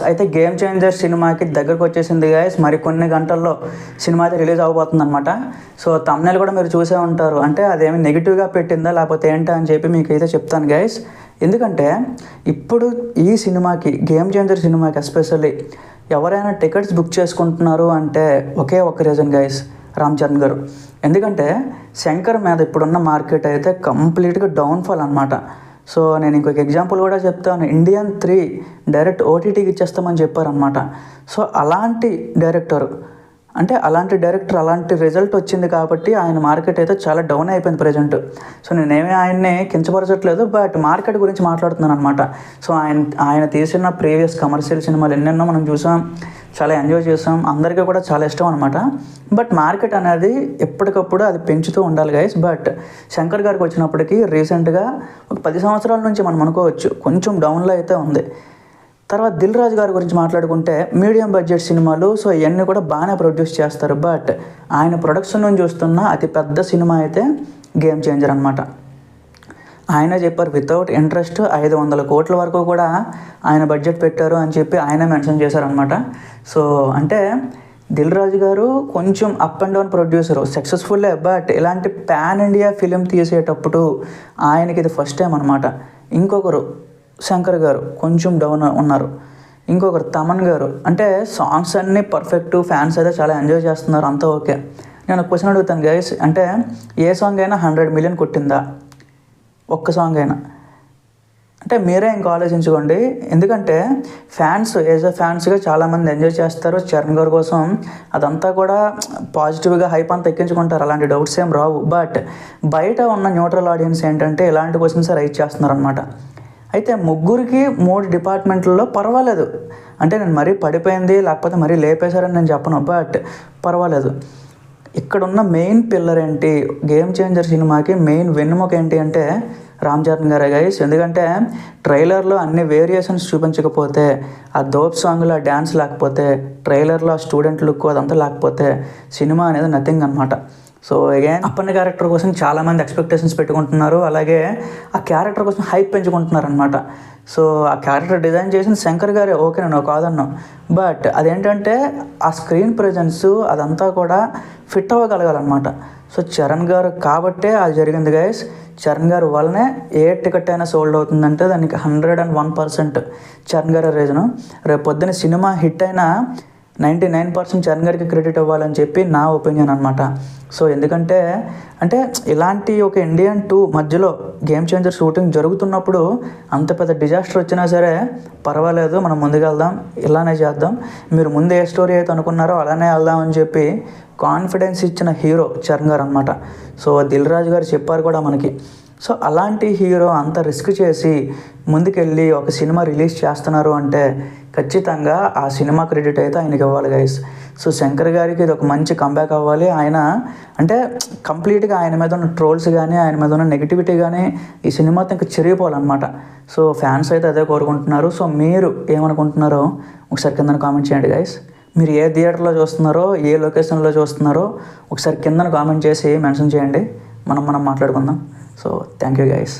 అయితే game changer సినిమాకి దగ్గరకు వచ్చేసింది గైస్. మరి కొన్ని గంటల్లో సినిమా అయితే రిలీజ్ అవబోతుంది అనమాట. సో తమ్నెల్ కూడా మీరు చూసే ఉంటారు. అంటే అదేమి నెగిటివ్గా పెట్టిందా లేకపోతే ఏంటా అని చెప్పి మీకు అయితే చెప్తాను గైస్. ఎందుకంటే ఇప్పుడు ఈ సినిమాకి గేమ్ చేంజర్ సినిమాకి ఎస్పెషల్లీ ఎవరైనా టికెట్స్ బుక్ చేసుకుంటున్నారు అంటే ఒకే ఒక రీజన్ గైస్, రామ్ చరణ్ గారు. ఎందుకంటే శంకర్ మీద ఇప్పుడున్న మార్కెట్ అయితే కంప్లీట్గా డౌన్ఫాల్ అనమాట. సో నేను ఇంకొక ఎగ్జాంపుల్ కూడా చెప్తాను. ఇండియన్ 3 డైరెక్ట్ ఓటీటీకి ఇచ్చేస్తామని చెప్పారనమాట. సో అలాంటి డైరెక్టర్ అలాంటి రిజల్ట్ వచ్చింది కాబట్టి ఆయన మార్కెట్ అయితే చాలా డౌన్ అయిపోయింది ప్రజెంట్. సో నేనేమీ ఆయన్ని కించపరచట్లేదు, బట్ మార్కెట్ గురించి మాట్లాడుతున్నాను అనమాట. సో ఆయన తీసిన ప్రీవియస్ కమర్షియల్ సినిమాలు ఎన్నెన్నో మనం చూసాం, చాలా ఎంజాయ్ చేసాం, అందరికీ కూడా చాలా ఇష్టం అనమాట. బట్ మార్కెట్ అనేది ఎప్పటికప్పుడు అది పెంచుతూ ఉండాలి గైస్. బట్ శంకర్ గారికి వచ్చినప్పటికీ రీసెంట్గా ఒక 10 సంవత్సరాల నుంచి మనం అనుకోవచ్చు కొంచెం డౌన్లో అయితే ఉంది. తర్వాత దిల్ రాజు గారి గురించి మాట్లాడుకుంటే మీడియం బడ్జెట్ సినిమాలు, సో ఇవన్నీ కూడా బాగానే ప్రొడ్యూస్ చేస్తారు. బట్ ఆయన ప్రొడక్షన్ నుంచి చూస్తున్న అతి పెద్ద సినిమా అయితే గేమ్ చేంజర్ అనమాట. ఆయన చెప్పారు వితౌట్ ఇంట్రెస్ట్ 500 కోట్ల వరకు కూడా ఆయన బడ్జెట్ పెట్టారు అని చెప్పి ఆయన మెన్షన్ చేశారనమాట. సో అంటే దిల్ రాజు గారు కొంచెం అప్ అండ్ డౌన్ ప్రొడ్యూసరు, సక్సెస్ఫుల్లే. బట్ ఇలాంటి పాన్ ఇండియా ఫిలిం తీసేటప్పుడు ఆయనకి ఇది ఫస్ట్ టైం అనమాట. ఇంకొకరు శంకర్ గారు కొంచెం డౌన్ ఉన్నారు. ఇంకొకరు తమన్ గారు, అంటే సాంగ్స్ అన్నీ పర్ఫెక్ట్, ఫ్యాన్స్ అయితే చాలా ఎంజాయ్ చేస్తున్నారు, అంతా ఓకే. నేను క్వశ్చన్ అడుగుతాను గైస్, అంటే ఏ సాంగ్ అయినా 100 మిలియన్ కొట్టిందా? ఒక్క సాంగ్ అయినా? అంటే మీరే ఇంకా ఆలోచించుకోండి. ఎందుకంటే ఫ్యాన్స్గా చాలామంది ఎంజాయ్ చేస్తారు చరణ్ గారి కోసం. అదంతా కూడా పాజిటివ్గా హైప్ అంతా ఎక్కించుకుంటారు, అలాంటి డౌట్స్ ఏం రావు. బట్ బయట ఉన్న న్యూట్రల్ ఆడియన్స్ ఏంటంటే ఇలాంటి క్వశ్చన్స్ రైజ్ చేస్తున్నారు అనమాట. అయితే ముగ్గురికి 3 డిపార్ట్మెంట్లలో పర్వాలేదు. అంటే నేను మరీ పడిపోయింది లేకపోతే మరీ లేపేశారని నేను చెప్పను, బట్ పర్వాలేదు. ఇక్కడున్న మెయిన్ పిల్లర్ ఏంటి, గేమ్ చేంజర్ సినిమాకి మెయిన్ వెన్నెముక ఏంటి అంటే రామ్ చరణ్ గారే గైస్. ఎందుకంటే ట్రైలర్లో అన్ని వేరియేషన్స్ చూపించకపోతే, ఆ దోప్ సాంగ్లో ఆ డ్యాన్స్ లేకపోతే, ట్రైలర్లో ఆ స్టూడెంట్ లుక్ అదంతా లేకపోతే సినిమా అనేది నథింగ్ అనమాట. సో అగైన్ అప్పన్న క్యారెక్టర్ కోసం చాలామంది ఎక్స్పెక్టేషన్స్ పెట్టుకుంటున్నారు, అలాగే ఆ క్యారెక్టర్ కోసం హైప్ పెంచుకుంటున్నారు అనమాట. సో ఆ క్యారెక్టర్ డిజైన్ చేసిన శంకర్ గారే, ఓకే నేను కాదన్నా. బట్ అదేంటంటే ఆ స్క్రీన్ ప్రెజెన్స్ అదంతా కూడా ఫిట్ అవ్వగలగాలన్నమాట. సో చరణ్ గారు కాబట్టే అది జరిగింది గైస్. చరణ్ గారు వల్లనే ఏ టికెట్ అయినా సోల్డ్ అవుతుందంటే దానికి 101% చరణ్ గారి రీజను. రేపు పొద్దున్న సినిమా హిట్ అయినా 99% చరణ్ గారికి క్రెడిట్ ఇవ్వాలని చెప్పి నా ఒపీనియన్ అనమాట. సో ఎందుకంటే అంటే ఇలాంటి ఒక ఇండియన్ 2 మధ్యలో గేమ్ చేంజర్ షూటింగ్ జరుగుతున్నప్పుడు అంత పెద్ద డిజాస్టర్ వచ్చినా సరే పర్వాలేదు, మనం ముందుకు వెళ్దాం, ఇలానే చేద్దాం, మీరు ముందు ఏ స్టోరీ అయితే అనుకున్నారో అలానే వెళ్దాం అని చెప్పి కాన్ఫిడెన్స్ ఇచ్చిన హీరో చరణ్ గారు అనమాట. సో దిల్ రాజు గారు చెప్పారు కూడా మనకి. సో అలాంటి హీరో అంత రిస్క్ చేసి ముందుకెళ్ళి ఒక సినిమా రిలీజ్ చేస్తున్నారు అంటే ఖచ్చితంగా ఆ సినిమా క్రెడిట్ అయితే ఆయనకి ఇవ్వాలి గైస్. సో శంకర్ గారికి ఇది ఒక మంచి కంబ్యాక్ అవ్వాలి. ఆయన అంటే కంప్లీట్గా ఆయన మీద ఉన్న ట్రోల్స్ కానీ ఆయన మీద ఉన్న నెగిటివిటీ కానీ ఈ సినిమాతో ఇంకా చెరిగిపోవాలన్నమాట. సో ఫ్యాన్స్ అయితే అదే కోరుకుంటున్నారు. సో మీరు ఏమనుకుంటున్నారో ఒకసారి కింద కామెంట్ చేయండి గైస్. మీరు ఏ థియేటర్లో చూస్తున్నారో, ఏ లొకేషన్లో చూస్తున్నారో ఒకసారి కింద కామెంట్ చేసి మెన్షన్ చేయండి, మనం మాట్లాడుకుందాం. So thank you guys.